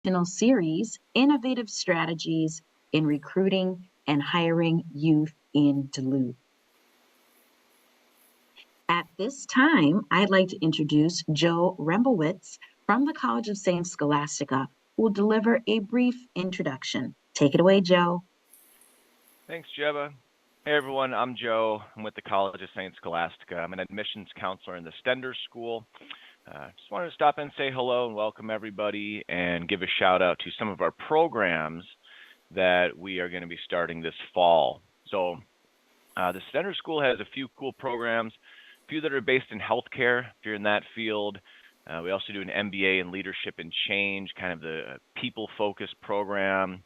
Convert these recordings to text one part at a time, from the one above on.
educational series, Innovative Strategies in Recruiting and Hiring Youth in Duluth. At this time, I'd like to introduce Joe Remblewitz from the College of St. Scholastica, who will deliver a brief introduction. Take it away, Joe. Thanks, Jeba. Hey, everyone. I'm Joe. I'm with the College of St. Scholastica. I'm an admissions counselor in the Stender School. Just wanted to stop and say hello and welcome everybody and give a shout out to some of our programs that we are going to be starting this fall. So the Stender School has a few cool programs, a few that are based in healthcare, if you're in that field. We also do an MBA in Leadership and Change, kind of the people-focused program.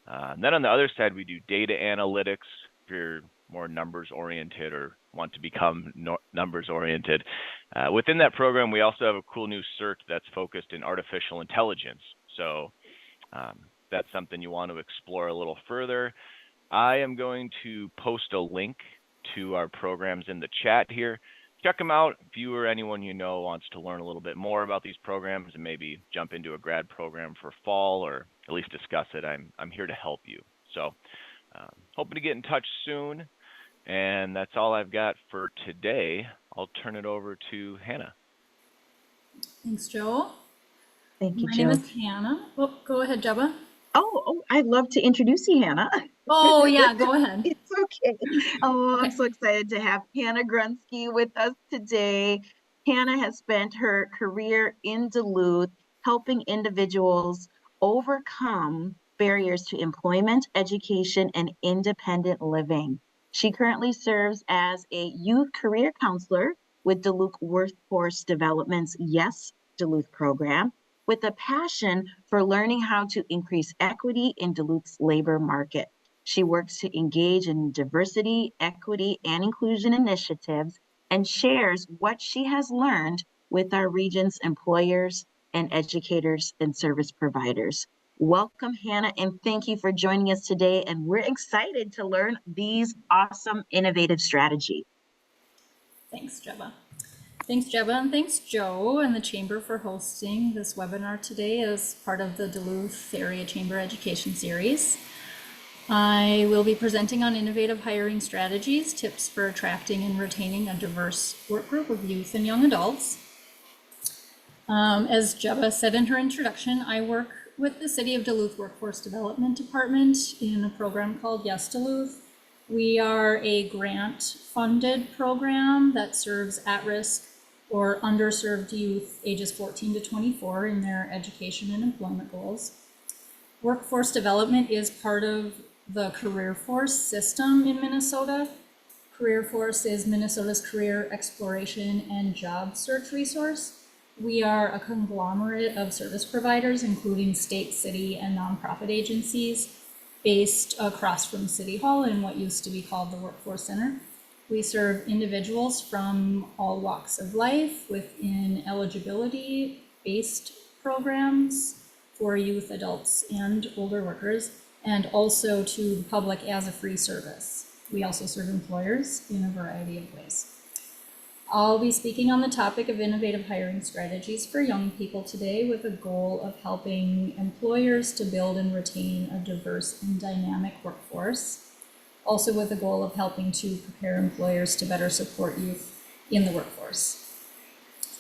And then on the other side, we do data analytics, if you're more numbers-oriented or want to become numbers-oriented. Within that program, we also have a cool new cert that's focused in artificial intelligence. So that's something you want to explore a little further. I am going to post a link to our programs in the chat here. Check them out if you or anyone you know wants to learn a little bit more about these programs and maybe jump into a grad program for fall or at least discuss it. I'm here to help you. So hoping to get in touch soon. And that's all I've got for today. I'll turn it over to Hannah. Thanks, Joe. Thank you, My Joe. name is Hannah. Oh, go ahead, Jeba. Oh, I'd love to introduce you, Hannah. Oh, yeah, go ahead. It's okay. Oh, Okay. I'm so excited to have Hannah Grunzke with us today. Hannah has spent her career in Duluth helping individuals overcome barriers to employment, education, and independent living. She currently serves as a youth career counselor with Duluth Workforce Development's Yes Duluth program, with a passion for learning how to increase equity in Duluth's labor market. She works to engage in diversity, equity, and inclusion initiatives and shares what she has learned with our region's employers and educators and service providers. Welcome, Hannah, and thank you for joining us today. And we're excited to learn these awesome, innovative strategies. Thanks, Jeba. Thanks, Jeba, and thanks, Joe and the Chamber for hosting this webinar today as part of the Duluth Area Chamber Education Series. I will be presenting on innovative hiring strategies, tips for attracting and retaining a diverse work group of youth and young adults. As Jeba said in her introduction, I work with the City of Duluth Workforce Development Department in a program called Yes Duluth. We are a grant-funded program that serves at-risk or underserved youth ages 14 to 24 in their education and employment goals. Workforce development is part of the Career Force system in Minnesota. Career Force is Minnesota's career exploration and job search resource. We are a conglomerate of service providers, including state, city, and nonprofit agencies based across from City Hall in what used to be called the Workforce Center. We serve individuals from all walks of life within eligibility-based programs for youth, adults, and older workers, and also to the public as a free service. We also serve employers in a variety of ways. I'll be speaking on the topic of innovative hiring strategies for young people today with a goal of helping employers to build and retain a diverse and dynamic workforce, also with the goal of helping to prepare employers to better support youth in the workforce.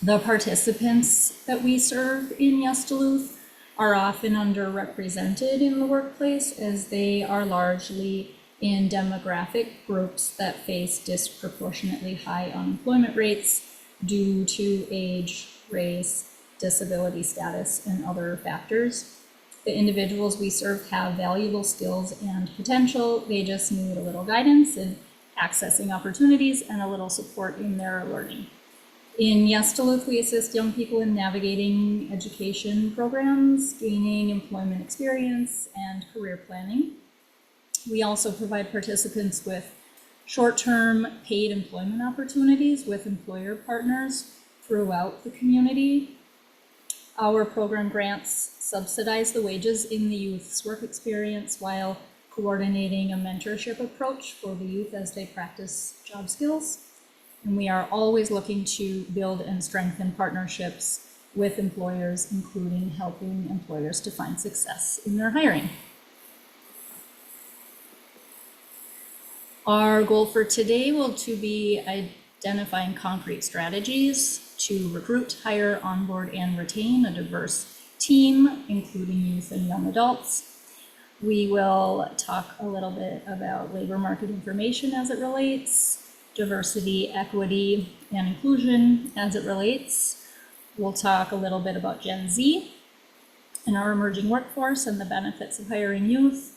The participants that we serve in Yes Duluth are often underrepresented in the workplace as they are largely in demographic groups that face disproportionately high unemployment rates due to age, race, disability status, and other factors. The individuals we serve have valuable skills and potential. They just need a little guidance in accessing opportunities and a little support in their learning. In Yes Duluth, we assist young people in navigating education programs, gaining employment experience, and career planning. We also provide participants with short-term paid employment opportunities with employer partners throughout the community. Our program grants subsidize the wages in the youth's work experience while coordinating a mentorship approach for the youth as they practice job skills. And we are always looking to build and strengthen partnerships with employers, including helping employers to find success in their hiring. Our goal for today will to be identifying concrete strategies to recruit, hire, onboard, and retain a diverse team, including youth and young adults. We will talk a little bit about labor market information as it relates, diversity, equity, and inclusion as it relates. We'll talk a little bit about Gen Z and our emerging workforce and the benefits of hiring youth.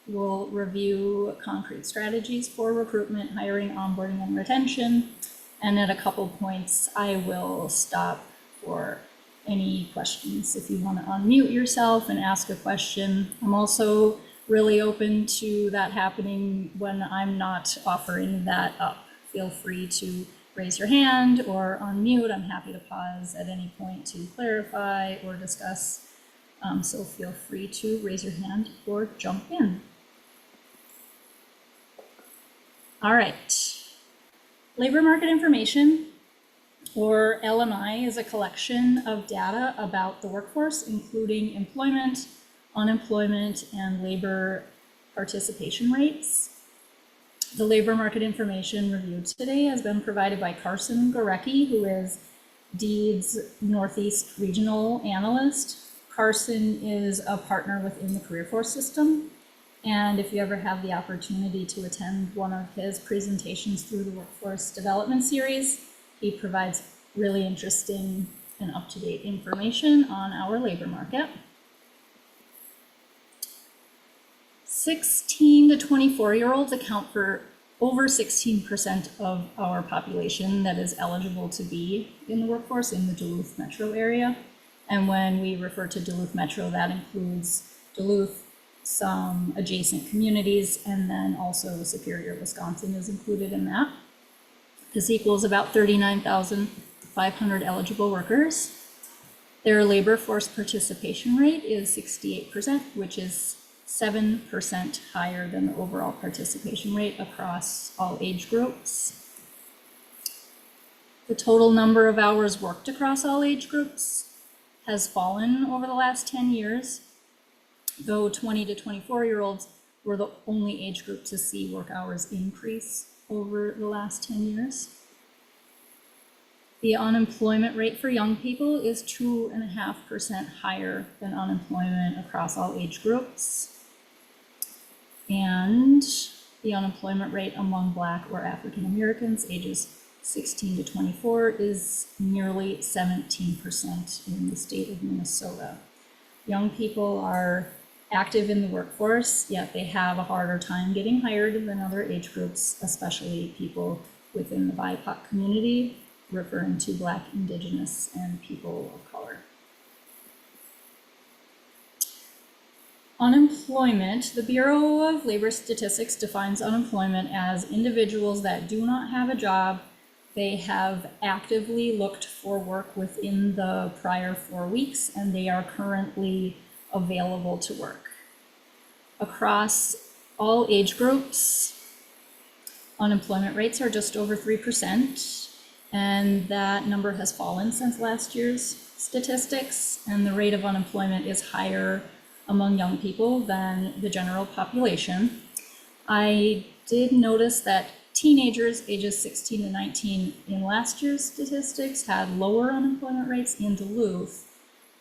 We'll review concrete strategies for recruitment, hiring, onboarding, and retention. And at a couple points, I will stop for any questions if you want to unmute yourself and ask a question. I'm also really open to that happening when I'm not offering that up. Feel free to raise your hand or unmute. I'm happy to pause at any point to clarify or discuss. So feel free to raise your hand or jump in. All right. Labor market information, or LMI, is a collection of data about the workforce, including employment, unemployment, and labor participation rates. The labor market information reviewed today has been provided by Carson Gorecki, who is Deed's Northeast Regional Analyst. Carson is a partner within the Career Force system. And if you ever have the opportunity to attend one of his presentations through the Workforce Development Series, he provides really interesting and up-to-date information on our labor market. 16 to 24-year-olds account for over 16% of our population that is eligible to be in the workforce in the Duluth metro area. And when we refer to Duluth metro, that includes Duluth, some adjacent communities, and then also Superior, Wisconsin is included in that. This equals about 39,500 eligible workers. Their labor force participation rate is 68%, which is 7% higher than the overall participation rate across all age groups. The total number of hours worked across all age groups has fallen over the last 10 years, though 20 to 24-year-olds were the only age group to see work hours increase over the last 10 years. The unemployment rate for young people is 2.5% higher than unemployment across all age groups. And the unemployment rate among Black or African Americans ages 16 to 24 is nearly 17% in the state of Minnesota. Young people are active in the workforce, yet they have a harder time getting hired than other age groups, especially people within the BIPOC community, referring to Black, Indigenous, and people of color. Unemployment. The Bureau of Labor Statistics defines unemployment as individuals that do not have a job. They have actively looked for work within the prior 4 weeks, and they are currently available to work. Across all age groups, unemployment rates are just over 3%, and that number has fallen since last year's statistics, and the rate of unemployment is higher among young people than the general population. I did notice that teenagers ages 16 to 19 in last year's statistics had lower unemployment rates in Duluth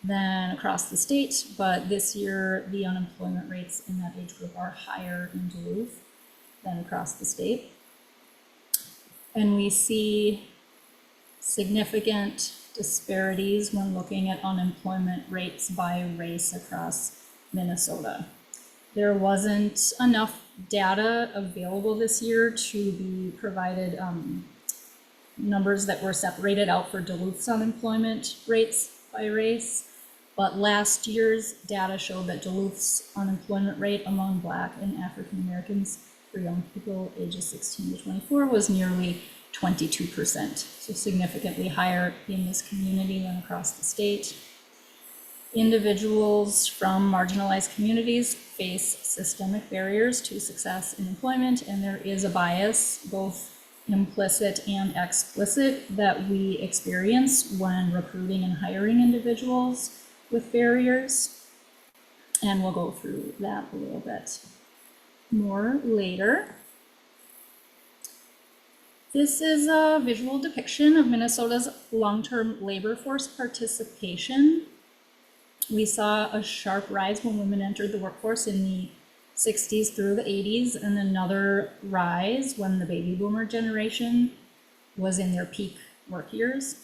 than across the state, but this year the unemployment rates in that age group are higher in Duluth than across the state. And we see significant disparities when looking at unemployment rates by race across Minnesota. There wasn't enough data available this year to be provided numbers that were separated out for Duluth's unemployment rates by race. But last year's data showed that Duluth's unemployment rate among Black and African Americans for young people ages 16 to 24 was nearly 22%, so significantly higher in this community than across the state. Individuals from marginalized communities face systemic barriers to success in employment, and there is a bias both implicit and explicit, that we experience when recruiting and hiring individuals with barriers. And we'll go through that a little bit more later. This is a visual depiction of Minnesota's long-term labor force participation. We saw a sharp rise when women entered the workforce in the 60s through the 80s, and another rise when the baby boomer generation was in their peak work years.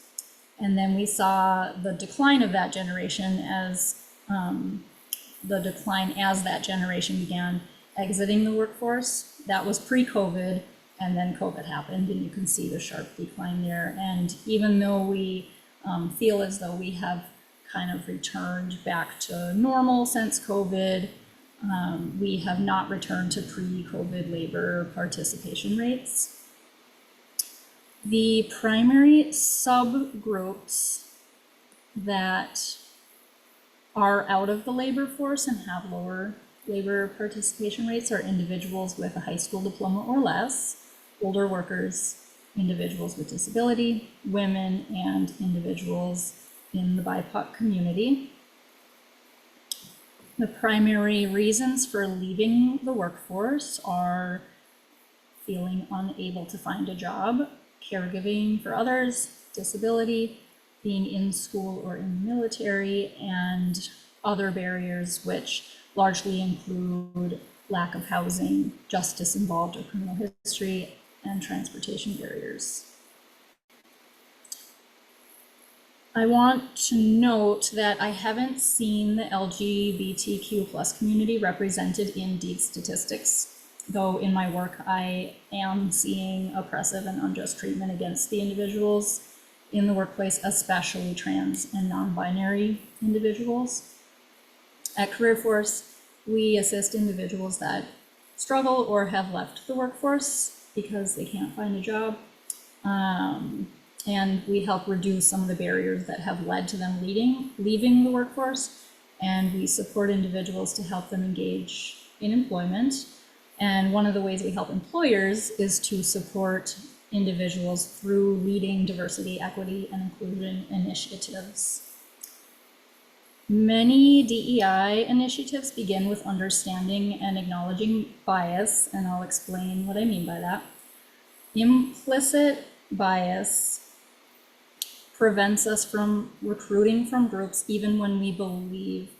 And then we saw the decline of that generation as that generation began exiting the workforce. That was pre-COVID, and then COVID happened, and you can see the sharp decline there. And even though we feel as though we have kind of returned back to normal since COVID, we have not returned to pre-COVID labor participation rates. The primary subgroups that are out of the labor force and have lower labor participation rates are individuals with a high school diploma or less, older workers, individuals with disability, women, and individuals in the BIPOC community. The primary reasons for leaving the workforce are feeling unable to find a job, caregiving for others, disability, being in school or in the military, and other barriers, which largely include lack of housing, justice involved or criminal history, and transportation barriers. I want to note that I haven't seen the LGBTQ+ community represented in DEED statistics, though in my work I am seeing oppressive and unjust treatment against the individuals in the workplace, especially trans and non-binary individuals. At CareerForce, we assist individuals that struggle or have left the workforce because they can't find a job. And we help reduce some of the barriers that have led to them leaving the workforce. And we support individuals to help them engage in employment. And one of the ways we help employers is to support individuals through leading diversity, equity, and inclusion initiatives. Many DEI initiatives begin with understanding and acknowledging bias, and I'll explain what I mean by that. Implicit bias prevents us from recruiting from groups even when we believe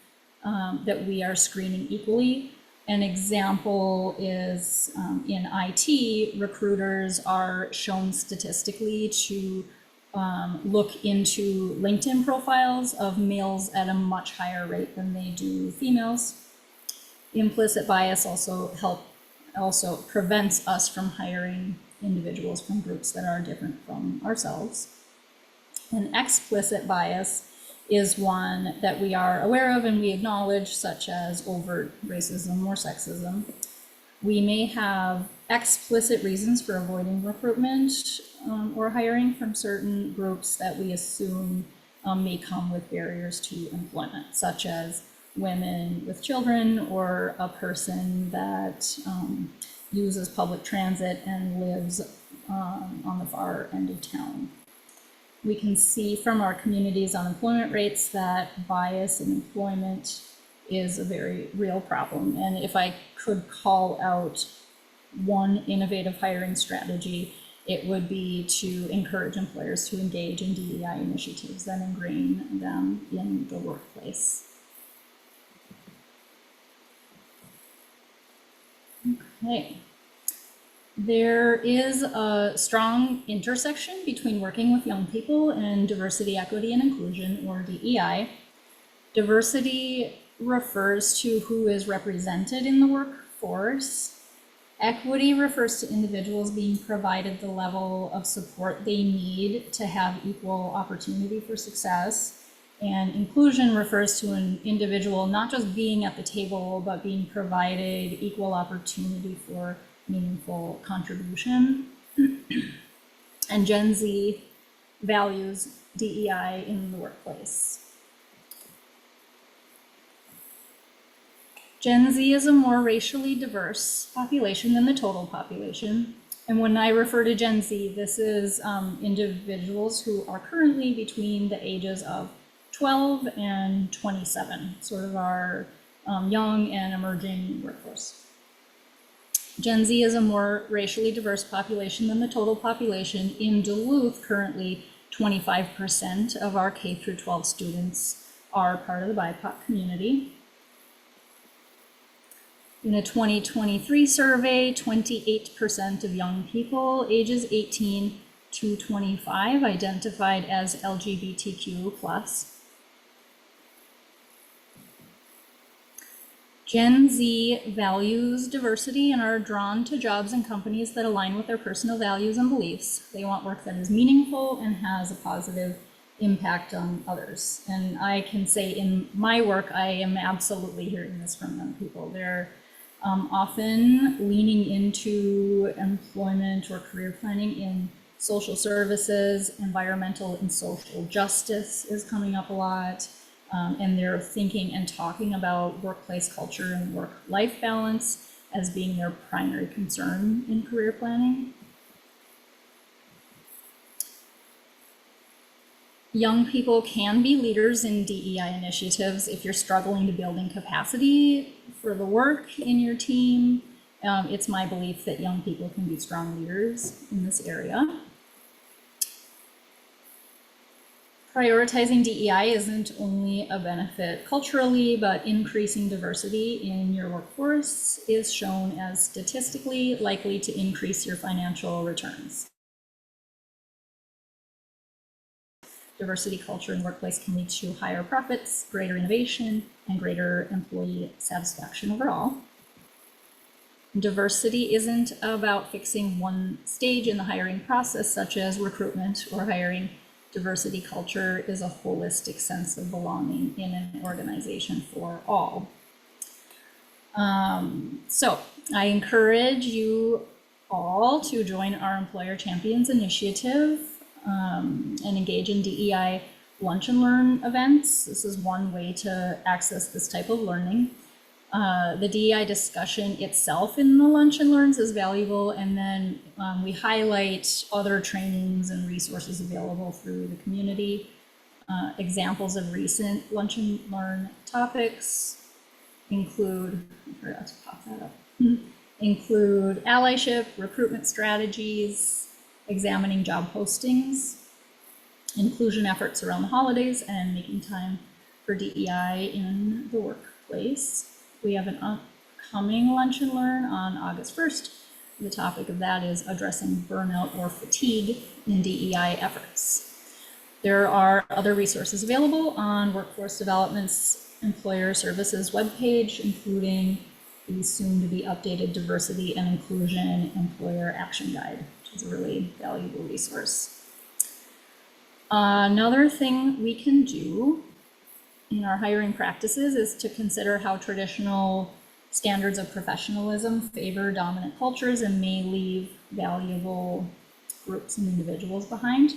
that we are screening equally. An example is in IT, recruiters are shown statistically to look into LinkedIn profiles of males at a much higher rate than they do females. Implicit bias also prevents us from hiring individuals from groups that are different from ourselves. And explicit bias is one that we are aware of and we acknowledge, such as overt racism or sexism. We may have explicit reasons for avoiding recruitment or hiring from certain groups that we assume may come with barriers to employment, such as women with children or a person that uses public transit and lives on the far end of town. We can see from our community's unemployment rates that bias in employment is a very real problem. And if I could call out one innovative hiring strategy, it would be to encourage employers to engage in DEI initiatives and ingrain them in the workplace. Okay. There is a strong intersection between working with young people and diversity, equity, and inclusion, or DEI. Diversity refers to who is represented in the workforce. Equity refers to individuals being provided the level of support they need to have equal opportunity for success. And inclusion refers to an individual not just being at the table, but being provided equal opportunity for meaningful contribution. And Gen Z values DEI in the workplace. Gen Z is a more racially diverse population than the total population. And when I refer to Gen Z, this is individuals who are currently between the ages of 12 and 27, sort of our young and emerging workforce. Gen Z is a more racially diverse population than the total population. In Duluth, currently 25% of our K through 12 students are part of the BIPOC community. In a 2023 survey, 28% of young people ages 18 to 25 identified as LGBTQ+. Gen Z values diversity and are drawn to jobs and companies that align with their personal values and beliefs. They want work that is meaningful and has a positive impact on others. And I can say in my work, I am absolutely hearing this from young people. They're often leaning into employment or career planning in social services. Environmental and social justice is coming up a lot. And they're thinking and talking about workplace culture and work-life balance as being their primary concern in career planning. Young people can be leaders in DEI initiatives if you're struggling to build in capacity for the work in your team. It's my belief that young people can be strong leaders in this area. Prioritizing DEI isn't only a benefit culturally, but increasing diversity in your workforce is shown as statistically likely to increase your financial returns. Diversity culture in the workplace can lead to higher profits, greater innovation, and greater employee satisfaction overall. Diversity isn't about fixing one stage in the hiring process, such as recruitment or hiring. Diversity culture is a holistic sense of belonging in an organization for all. So I encourage you all to join our Employer Champions Initiative and engage in DEI lunch and learn events. This is one way to access this type of learning. The DEI discussion itself in the lunch and learns is valuable, and then we highlight other trainings and resources available through the community. Examples of recent lunch and learn topics include, I forgot to pop that up, include allyship, recruitment strategies, examining job postings, inclusion efforts around the holidays, and making time for DEI in the workplace. We have an upcoming lunch and learn on August 1st. The topic of that is addressing burnout or fatigue in DEI efforts. There are other resources available on Workforce Development's Employer Services webpage, including the soon-to-be updated Diversity and Inclusion Employer Action Guide, which is a really valuable resource. Another thing we can do in our hiring practices is to consider how traditional standards of professionalism favor dominant cultures and may leave valuable groups and individuals behind.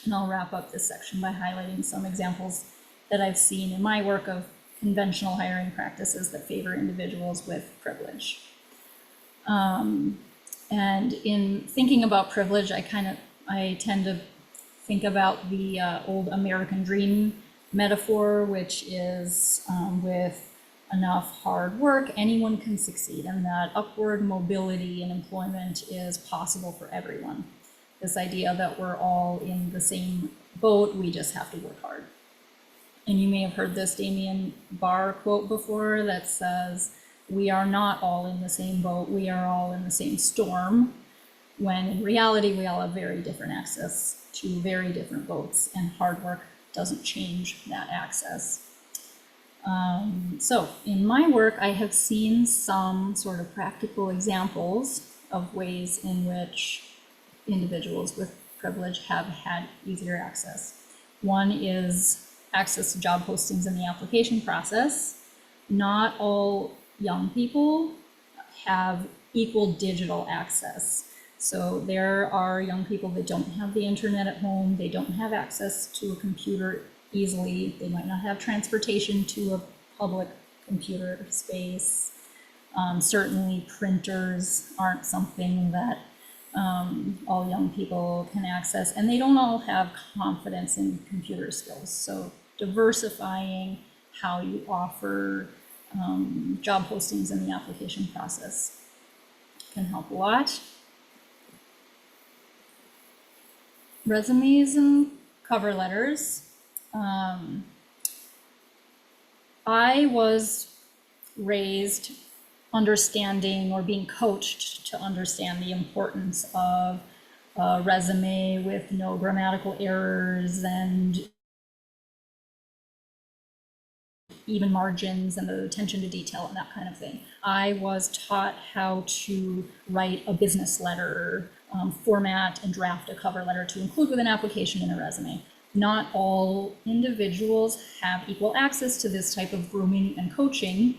And I'll wrap up this section by highlighting some examples that I've seen in my work of conventional hiring practices that favor individuals with privilege. And in thinking about privilege, I tend to think about the old American dream metaphor, which is with enough hard work, anyone can succeed, and that upward mobility in employment is possible for everyone. This idea that we're all in the same boat, we just have to work hard. And you may have heard this Damien Barr quote before that says, "We are not all in the same boat, we are all in the same storm," when in reality, we all have very different access to very different boats, and hard work doesn't change that access. So in my work, I have seen some sort of practical examples of ways in which individuals with privilege have had easier access. One is access to job postings in the application process. Not all young people have equal digital access. So there are young people that don't have the internet at home, they don't have access to a computer easily, they might not have transportation to a public computer space. Certainly printers aren't something that all young people can access, and they don't all have confidence in computer skills. So diversifying how you offer job postings in the application process can help a lot. Resumes and cover letters. I was raised understanding or being coached to understand the importance of a resume with no grammatical errors and even margins and the attention to detail and that kind of thing. I was taught how to write a business letter, format and draft a cover letter to include with an application in a resume. Not all individuals have equal access to this type of grooming and coaching,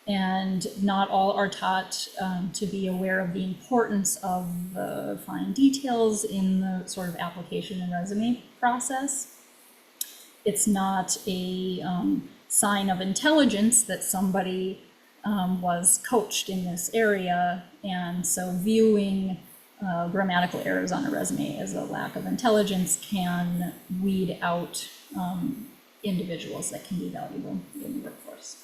and not all are taught to be aware of the importance of the fine details in the sort of application and resume process. It's not a sign of intelligence that somebody was coached in this area, and so viewing grammatical errors on a resume as a lack of intelligence can weed out individuals that can be valuable in the workforce.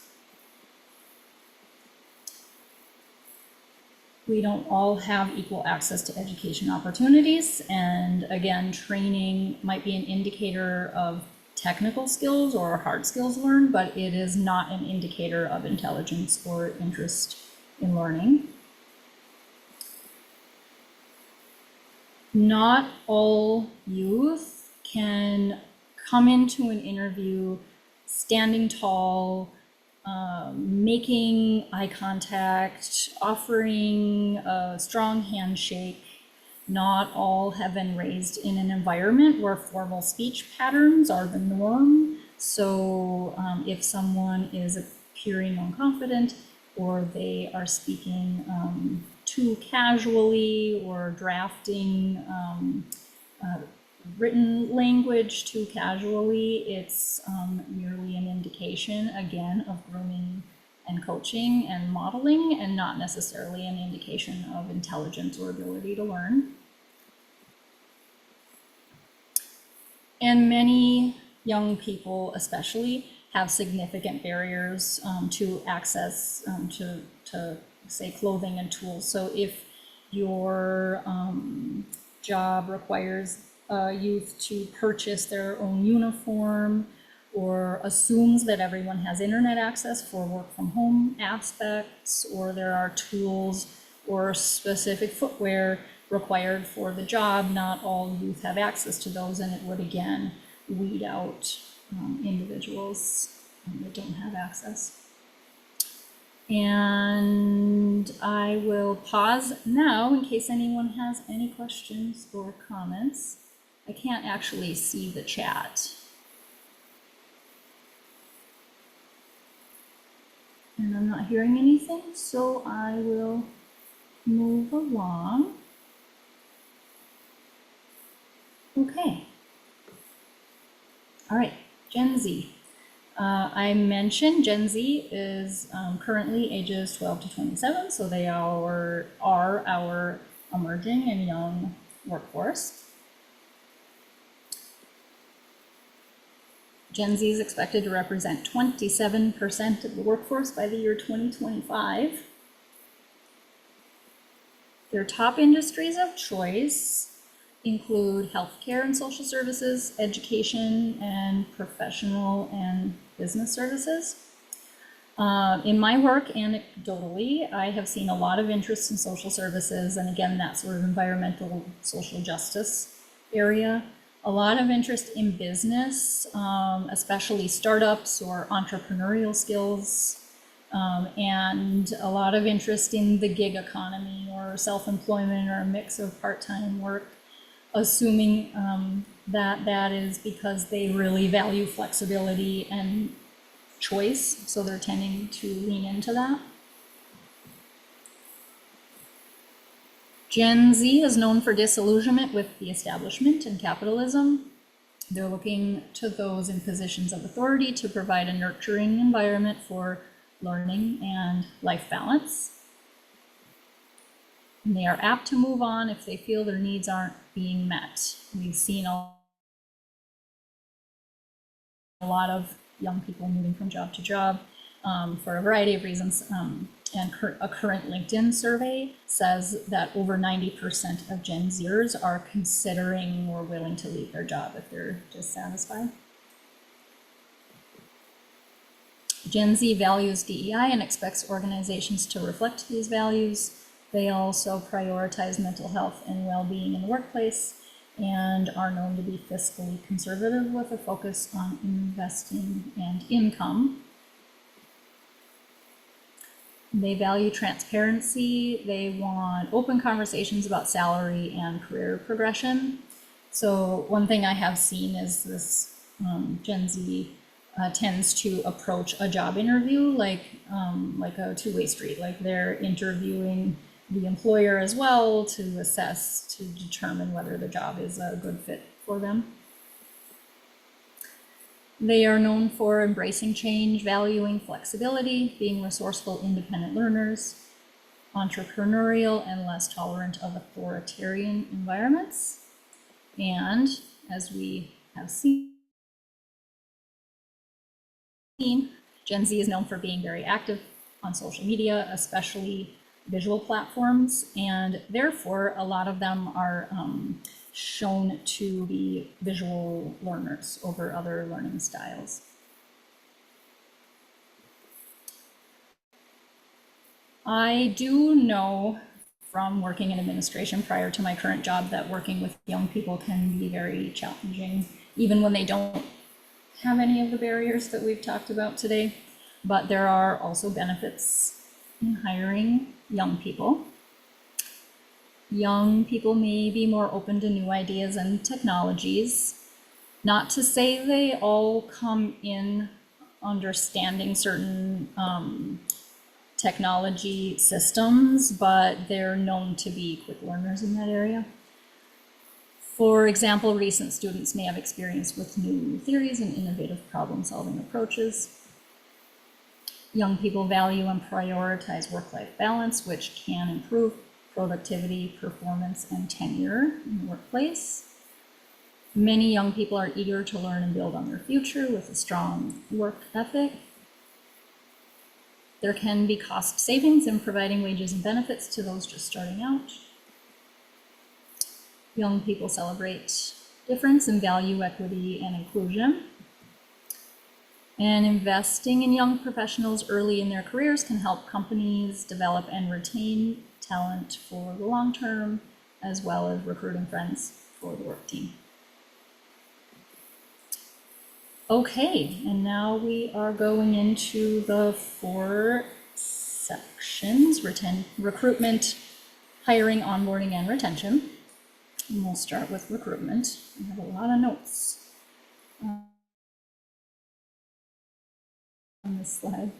We don't all have equal access to education opportunities, and again, training might be an indicator of technical skills or hard skills learned, but it is not an indicator of intelligence or interest in learning. Not all youth can come into an interview standing tall, making eye contact, offering a strong handshake. Not all have been raised in an environment where formal speech patterns are the norm. So if someone is appearing unconfident, or they are speaking too casually, or drafting written language too casually, it's merely an indication, again, of grooming and coaching and modeling, and not necessarily an indication of intelligence or ability to learn. And many young people especially have significant barriers to access to say clothing and tools. So if your job requires youth to purchase their own uniform, or assumes that everyone has internet access for work from home aspects, or there are tools or specific footwear required for the job, not all youth have access to those, and it would again weed out individuals that don't have access. And I will pause now in case anyone has any questions or comments. I can't actually see the chat. And I'm not hearing anything, so I will move along. Okay. All right, Gen Z. I mentioned Gen Z is currently ages 12 to 27, so they are our emerging and young workforce. Gen Z is expected to represent 27% of the workforce by the year 2025. Their top industries of choice include healthcare and social services, education, and professional and business services. In my work, anecdotally, I have seen a lot of interest in social services, and again, that sort of environmental social justice area. A lot of interest in business, especially startups or entrepreneurial skills, and a lot of interest in the gig economy or self-employment or a mix of part-time work, assuming that that is because they really value flexibility and choice, so they're tending to lean into that. Gen Z is known for disillusionment with the establishment and capitalism. They're looking to those in positions of authority to provide a nurturing environment for learning and life balance. And they are apt to move on if they feel their needs aren't being met. We've seen a lot of young people moving from job to job for a variety of reasons. And a current LinkedIn survey says that over 90% of Gen Zers are considering or willing to leave their job if they're dissatisfied. Gen Z values DEI and expects organizations to reflect these values. They also prioritize mental health and well-being in the workplace and are known to be fiscally conservative with a focus on investing and income. They value transparency. They want open conversations about salary and career progression. So one thing I have seen is this Gen Z tends to approach a job interview like a two-way street. Like they're interviewing the employer as well to assess, to determine whether the job is a good fit for them. They are known for embracing change, valuing flexibility, being resourceful, independent learners, entrepreneurial, and less tolerant of authoritarian environments. And as we have seen, Gen Z is known for being very active on social media, especially visual platforms, and therefore a lot of them are shown to be visual learners over other learning styles. I do know from working in administration prior to my current job that working with young people can be very challenging, even when they don't have any of the barriers that we've talked about today. But there are also benefits in hiring young people. Young people may be more open to new ideas and technologies. Not to say they all come in understanding certain technology systems, but they're known to be quick learners in that area. For example, recent students may have experience with new theories and innovative problem-solving approaches. Young people value and prioritize work-life balance, which can improve productivity, performance, and tenure in the workplace. Many young people are eager to learn and build on their future with a strong work ethic. There can be cost savings in providing wages and benefits to those just starting out. Young people celebrate difference and value equity and inclusion. And investing in young professionals early in their careers can help companies develop and retain talent for the long term, as well as recruiting friends for the work team. Okay, and now we are going into the 4 sections: recruitment, hiring, onboarding, and retention. And we'll start with recruitment. I have a lot of notes on this slide.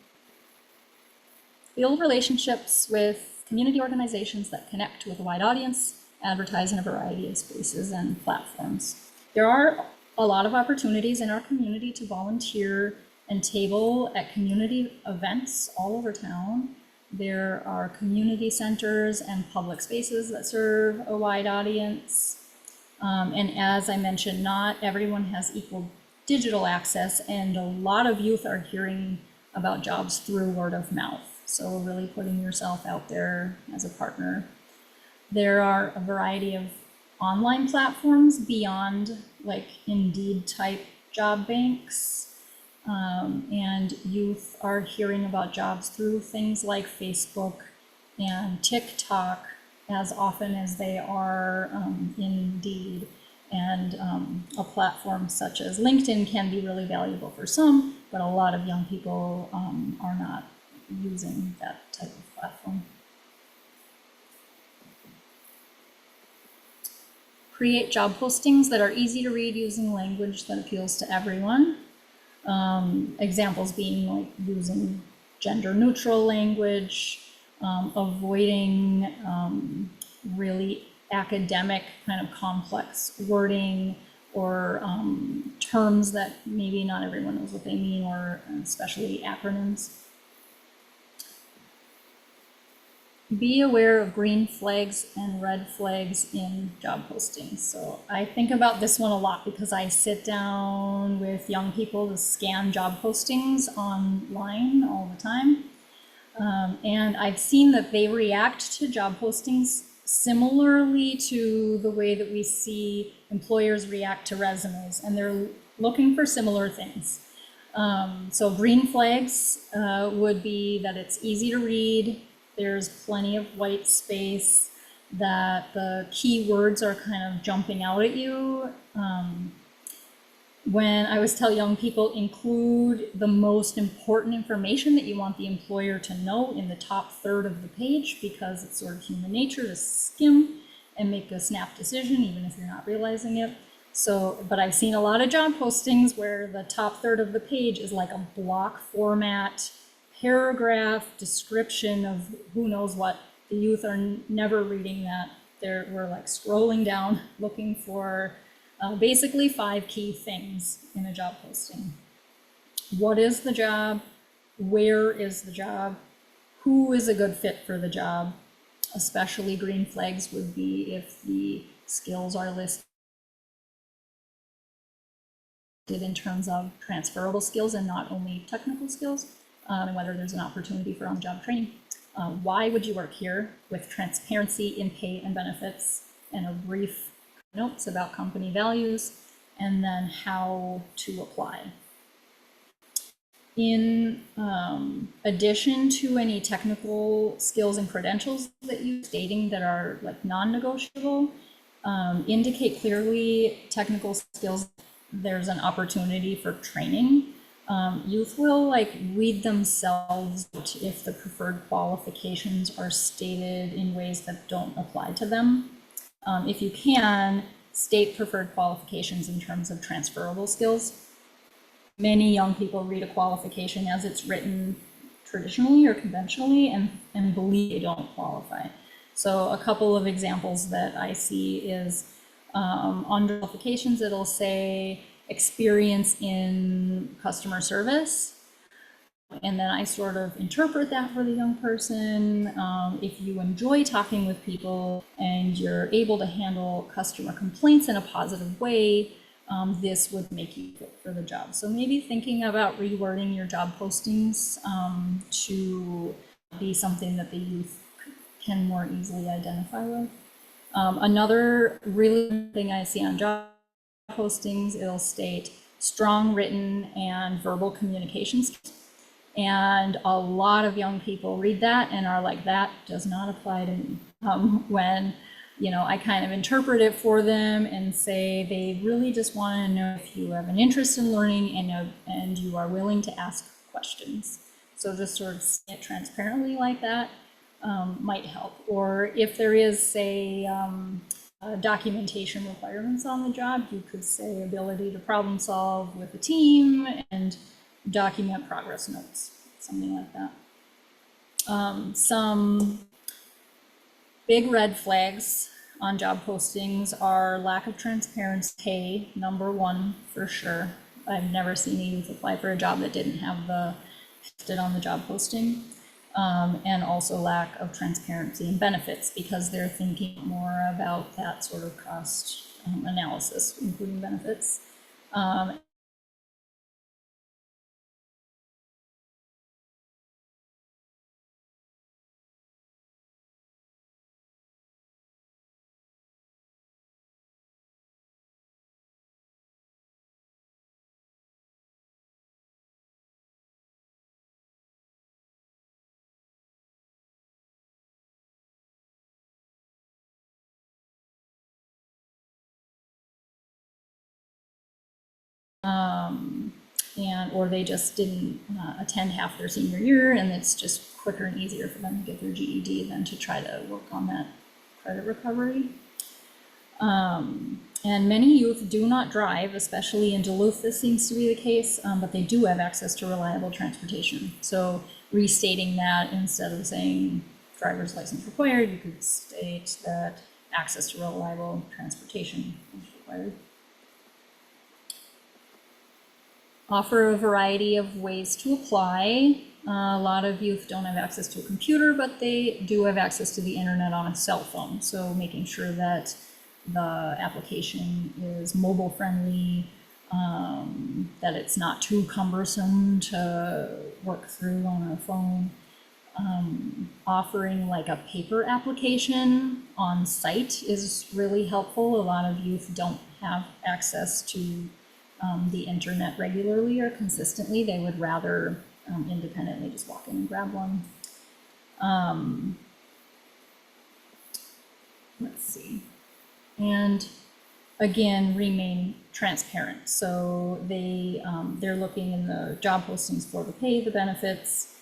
Build relationships with community organizations that connect with a wide audience, advertise in a variety of spaces and platforms. There are a lot of opportunities in our community to volunteer and table at community events all over town. There are community centers and public spaces that serve a wide audience. And as I mentioned, not everyone has equal digital access, and a lot of youth are hearing about jobs through word of mouth. So really putting yourself out there as a partner. There are a variety of online platforms beyond like Indeed type job banks. And youth are hearing about jobs through things like Facebook and TikTok as often as they are Indeed. And a platform such as LinkedIn can be really valuable for some, but a lot of young people are not using that type of platform. Create job postings that are easy to read using language that appeals to everyone. Examples being like using gender neutral language, avoiding really academic kind of complex wording or terms that maybe not everyone knows what they mean, or especially acronyms. be aware of green flags and red flags in job postings. So I think about this one a lot because I sit down with young people to scan job postings online all the time. And I've seen that they react to job postings similarly to the way that we see employers react to resumes, and they're looking for similar things. So green flags would be that it's easy to read, there's plenty of white space, that the keywords are kind of jumping out at you. When I always tell young people, include the most important information that you want the employer to know in the top third of the page, because it's sort of human nature to skim and make a snap decision, even if you're not realizing it. So, but I've seen a lot of job postings where the top third of the page is like a block format, paragraph description of who knows what. The youth are never reading that. We're like scrolling down looking for basically 5 key things in a job posting. What is the job? Where is the job? Who is a good fit for the job? Especially green flags would be if the skills are listed in terms of transferable skills and not only technical skills, and whether there's an opportunity for on-the-job training. Why would you work here, with transparency in pay and benefits, and a brief notes about company values, and then how to apply. In addition to any technical skills and credentials that you're stating that are like non-negotiable, indicate clearly technical skills. There's an opportunity for training. Youth will like read themselves if the preferred qualifications are stated in ways that don't apply to them. If you can, state preferred qualifications in terms of transferable skills. Many young people read a qualification as it's written traditionally or conventionally and believe they don't qualify. So a couple of examples that I see is under qualifications, it'll say experience in customer service. And then I sort of interpret that for the young person. If you enjoy talking with people and you're able to handle customer complaints in a positive way, this would make you fit for the job. So maybe thinking about rewording your job postings to be something that the youth can more easily identify with. Another really thing I see on job postings, it'll state strong written and verbal communication skills. And a lot of young people read that and are like, that does not apply to me. When, you know, I kind of interpret it for them and say they really just want to know if you have an interest in learning and you are willing to ask questions. So just sort of say it transparently like that might help. Or if there is, say, documentation requirements on the job, you could say ability to problem solve with a team and document progress notes, something like that. Some big red flags on job postings are lack of transparency, number one for sure. I've never seen a youth apply for a job that didn't have the listed on the job posting. And also lack of transparency in benefits, because they're thinking more about that sort of cost analysis, including benefits. Or they just didn't attend half their senior year, and it's just quicker and easier for them to get their GED than to try to work on that credit recovery. And many youth do not drive, especially in Duluth this seems to be the case, but they do have access to reliable transportation. So restating that, instead of saying driver's license required, you could state that access to reliable transportation is required. Offer a variety of ways to apply. A lot of youth don't have access to a computer, but they do have access to the internet on a cell phone. So making sure that the application is mobile friendly, that it's not too cumbersome to work through on a phone. Offering like a paper application on site is really helpful. A lot of youth don't have access to the internet regularly or consistently. They would rather independently just walk in and grab one. Let's see. And again, remain transparent. So they're looking in the job postings for the pay, the benefits,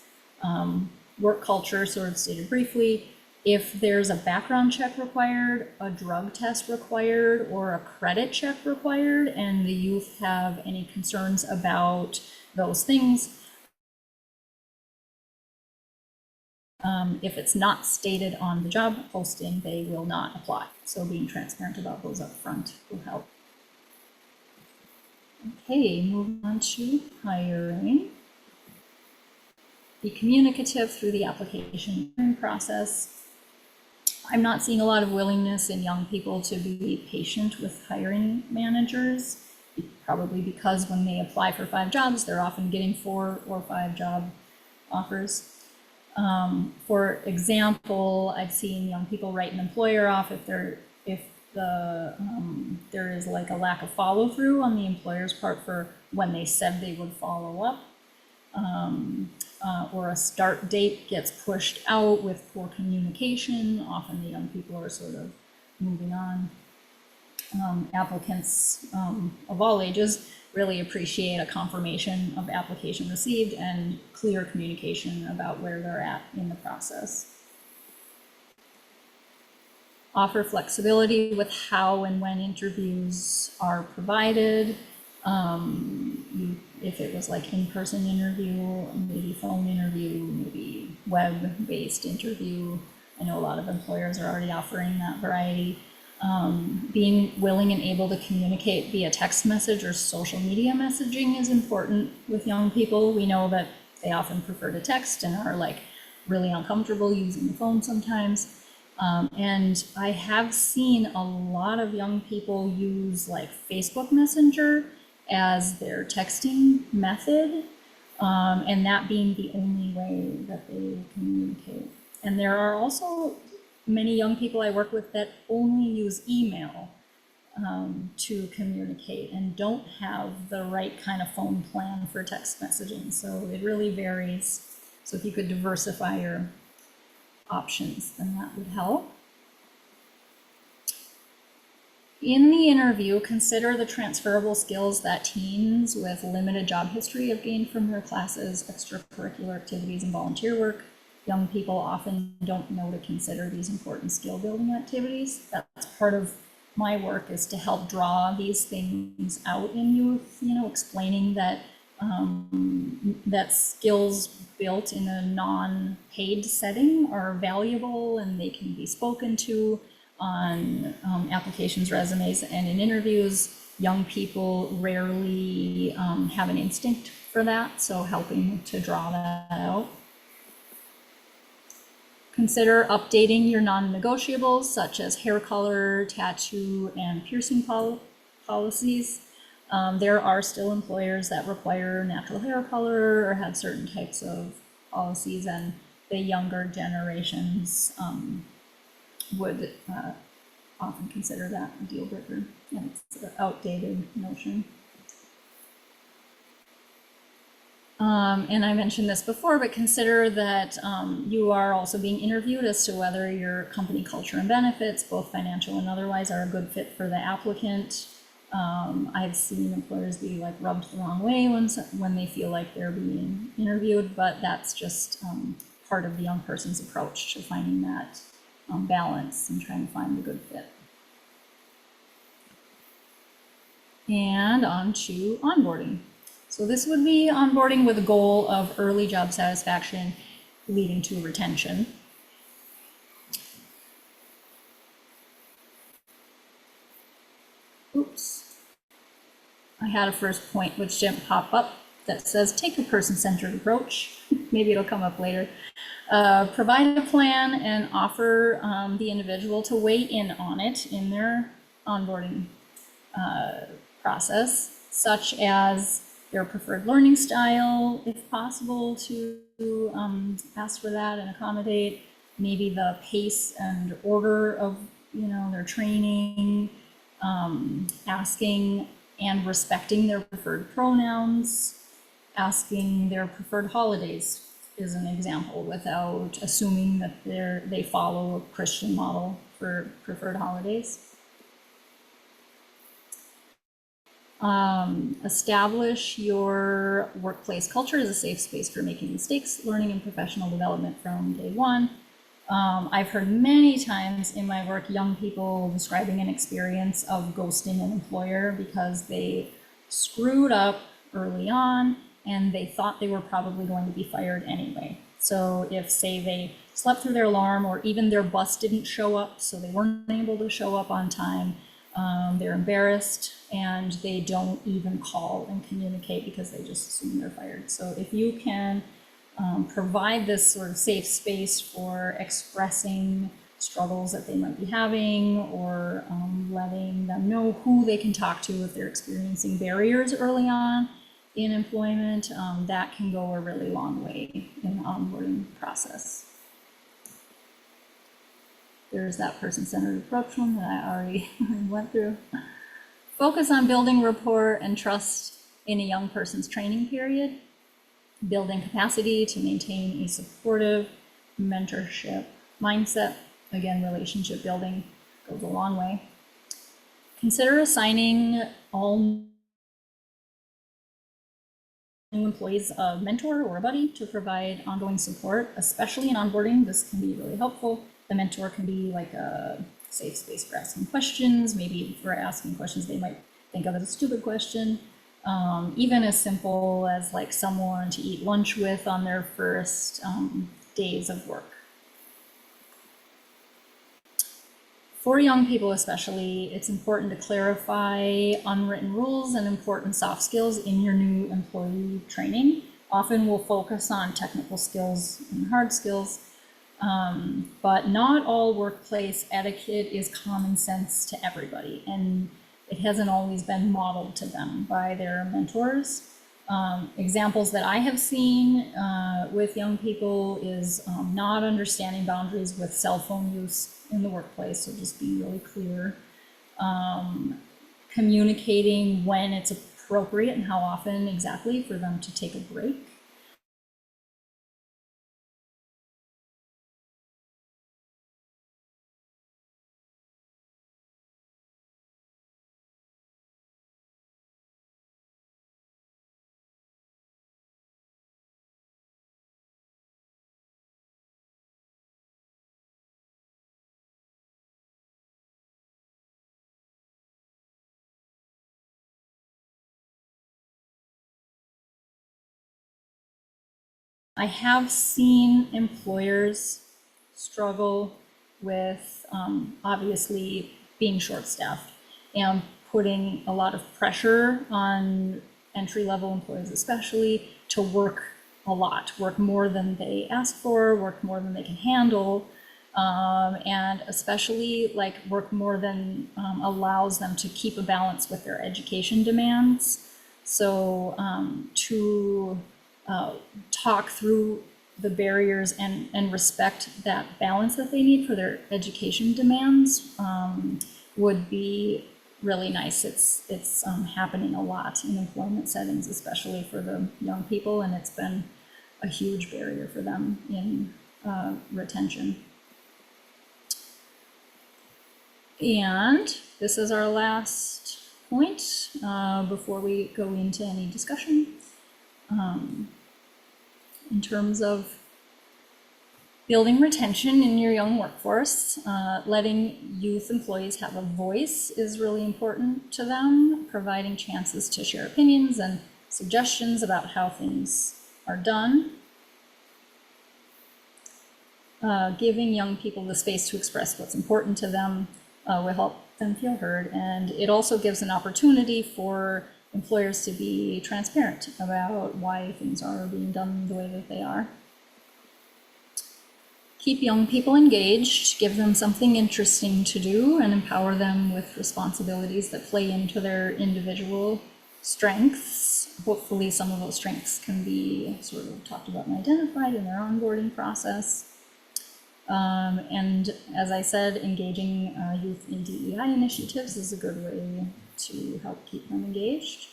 work culture, sort of stated briefly. If there's a background check required, a drug test required, or a credit check required, and the youth have any concerns about those things, if it's not stated on the job posting, they will not apply. So being transparent about those up front will help. Okay, moving on to hiring. Be communicative through the application process. I'm not seeing a lot of willingness in young people to be patient with hiring managers, probably because when they apply for 5 jobs, they're often getting 4 or 5 job offers. For example, I've seen young people write an employer off if there is like a lack of follow through on the employer's part for when they said they would follow up. Or a start date gets pushed out with poor communication. Often the young people are sort of moving on. Applicants of all ages really appreciate a confirmation of application received and clear communication about where they're at in the process. Offer flexibility with how and when interviews are provided. If it was like in-person interview, maybe phone interview, maybe web-based interview. I know a lot of employers are already offering that variety. Being willing and able to communicate via text message or social media messaging is important with young people. We know that they often prefer to text and are like really uncomfortable using the phone sometimes. And I have seen a lot of young people use like Facebook Messenger as their texting method, and that being the only way that they communicate. And there are also many young people I work with that only use email to communicate and don't have the right kind of phone plan for text messaging. So it really varies. So if you could diversify your options, then that would help. In the interview, consider the transferable skills that teens with limited job history have gained from their classes, extracurricular activities, and volunteer work. Young people often don't know to consider these important skill building activities. That's part of my work, is to help draw these things out in youth, explaining that that skills built in a non-paid setting are valuable and they can be spoken to on applications, resumes, and in interviews. Young people rarely have an instinct for that, so helping to draw that out. Consider updating your non-negotiables, such as hair color, tattoo, and piercing policies. There are still employers that require natural hair color or have certain types of policies, and the younger generations would often consider that a deal breaker, and it's an outdated notion. And I mentioned this before, but consider that you are also being interviewed as to whether your company culture and benefits, both financial and otherwise, are a good fit for the applicant. I've seen employers be like rubbed the wrong way when they feel like they're being interviewed, but that's just part of the young person's approach to finding that balance and trying to find the good fit. And on to onboarding. So this would be onboarding with a goal of early job satisfaction leading to retention. Oops. I had a first point which didn't pop up that says take a person-centered approach. maybe it'll come up later. Provide a plan and offer the individual to weigh in on it in their onboarding process, such as their preferred learning style, if possible, to ask for that and accommodate, maybe the pace and order of their training, asking and respecting their preferred pronouns, asking their preferred holidays is an example, without assuming that they follow a Christian model for preferred holidays. Establish your workplace culture as a safe space for making mistakes, learning, and professional development from day one. I've heard many times in my work young people describing an experience of ghosting an employer because they screwed up early on and they thought they were probably going to be fired anyway. So if, say, they slept through their alarm, or even their bus didn't show up, so they weren't able to show up on time, they're embarrassed and they don't even call and communicate because they just assume they're fired. So if you can provide this sort of safe space for expressing struggles that they might be having, or letting them know who they can talk to if they're experiencing barriers early on in employment, that can go a really long way in the onboarding process. There's that person-centered approach one that I already went through. Focus on building rapport and trust in a young person's training period. Building capacity to maintain a supportive mentorship mindset. Again, relationship building goes a long way. Consider assigning all new employees a mentor or a buddy to provide ongoing support, especially in onboarding. This can be really helpful. The mentor can be like a safe space for asking questions. Maybe for asking questions they might think of as a stupid question. Even as simple as like someone to eat lunch with on their first days of work. For young people especially, it's important to clarify unwritten rules and important soft skills in your new employee training. Often we'll focus on technical skills and hard skills, but not all workplace etiquette is common sense to everybody, and it hasn't always been modeled to them by their mentors. Examples that I have seen with young people is not understanding boundaries with cell phone use in the workplace, so just being really clear. Communicating when it's appropriate and how often exactly for them to take a break. I have seen employers struggle with obviously being short-staffed and putting a lot of pressure on entry-level employees especially to work a lot, work more than they ask for, work more than they can handle, and especially like work more than allows them to keep a balance with their education demands. So to talk through the barriers and respect that balance that they need for their education demands would be really nice. It's happening a lot in employment settings, especially for the young people, and it's been a huge barrier for them in retention. And this is our last point before we go into any discussion. In terms of building retention in your young workforce, letting youth employees have a voice is really important to them, providing chances to share opinions and suggestions about how things are done. Giving young people the space to express what's important to them will help them feel heard, and it also gives an opportunity for employers to be transparent about why things are being done the way that they are. Keep young people engaged, give them something interesting to do, and empower them with responsibilities that play into their individual strengths. Hopefully some of those strengths can be sort of talked about and identified in their onboarding process. And as I said, engaging youth in DEI initiatives is a good way to help keep them engaged.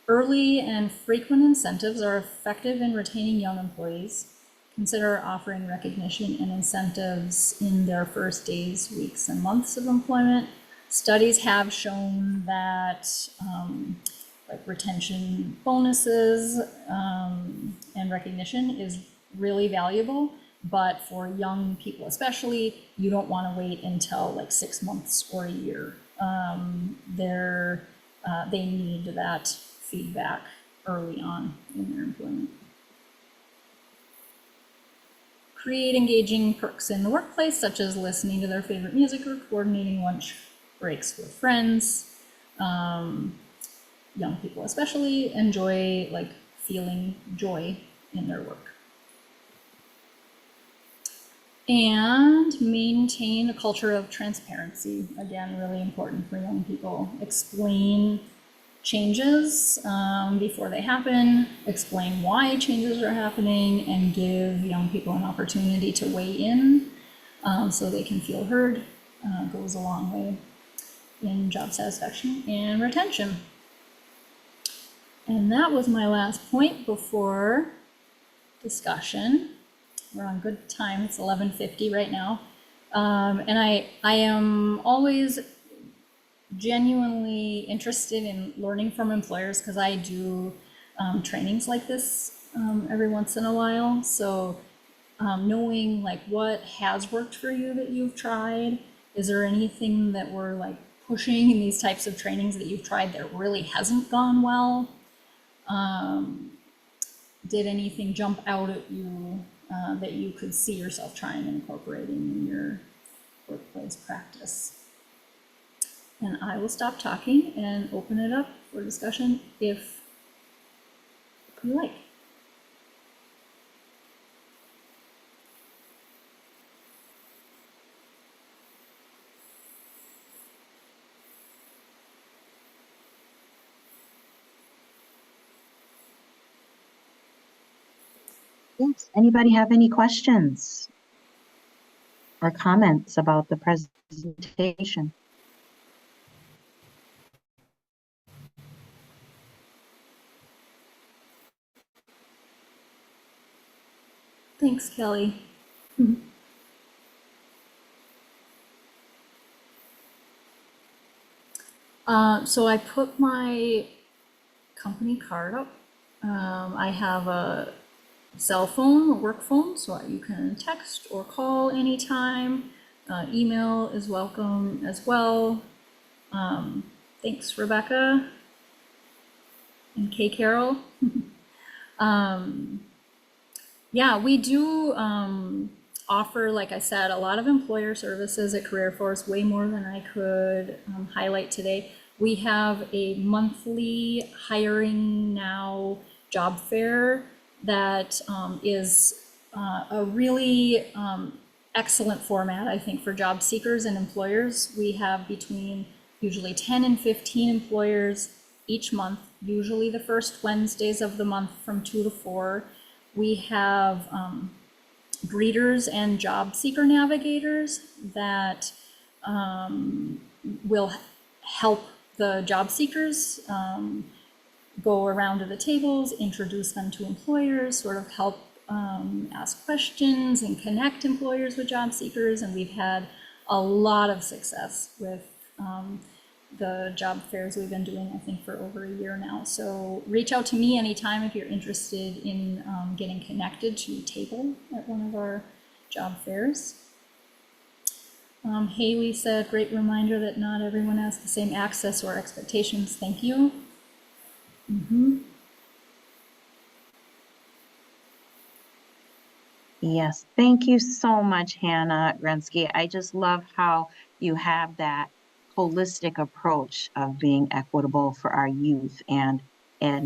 Early and frequent incentives are effective in retaining young employees. Consider offering recognition and incentives in their first days, weeks, and months of employment. Studies have shown that like retention bonuses and recognition is really valuable, but for young people especially, you don't want to wait until like 6 months or a year. They need that feedback early on in their employment. Create engaging perks in the workplace, such as listening to their favorite music or coordinating lunch breaks with friends. Young people especially enjoy like feeling joy in their work. And maintain a culture of transparency. Again, really important for young people. Explain changes before they happen, explain why changes are happening, and give young people an opportunity to weigh in so they can feel heard. Goes a long way in job satisfaction and retention. And that was my last point before discussion. We're on good time, it's 11:50 right now. And I am always genuinely interested in learning from employers because I do trainings like this every once in a while. So knowing like what has worked for you that you've tried, is there anything that we're like pushing in these types of trainings that you've tried that really hasn't gone well? Did anything jump out at you that you could see yourself trying and incorporating in your workplace practice? And I will stop talking and open it up for discussion if you like. Yes, anybody have any questions or comments about the presentation? Thanks, Kelly. So I put my company card up. I have a cell phone, a work phone, so you can text or call anytime. Email is welcome as well. Thanks, Rebecca and Kay Carroll. Yeah, we do offer, like I said, a lot of employer services at Career Force, way more than I could highlight today. We have a monthly Hiring Now job fair that is a really excellent format, I think, for job seekers and employers. We have between usually 10 and 15 employers each month, usually the first Wednesdays of the month from 2 to 4. We have greeters and job seeker navigators that will help the job seekers go around to the tables, introduce them to employers, sort of help ask questions and connect employers with job seekers. And we've had a lot of success with the job fairs we've been doing, I think, for over a year now. So reach out to me anytime if you're interested in getting connected to table at one of our job fairs. Haley said, great reminder that not everyone has the same access or expectations. Thank you. Yes, thank you so much, Hannah Grunzke. I just love how you have that holistic approach of being equitable for our youth, and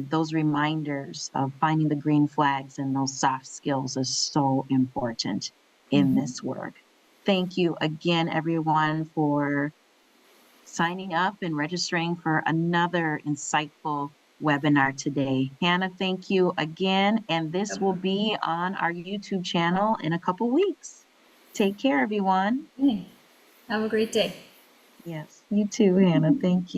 those reminders of finding the green flags and those soft skills is so important in this work. Thank you again, everyone, for signing up and registering for another insightful webinar today. Hannah, thank you again, and this will be on our YouTube channel in a couple weeks. Take care, everyone. Okay. Have a great day. Yes, you too, Hannah. Thank you.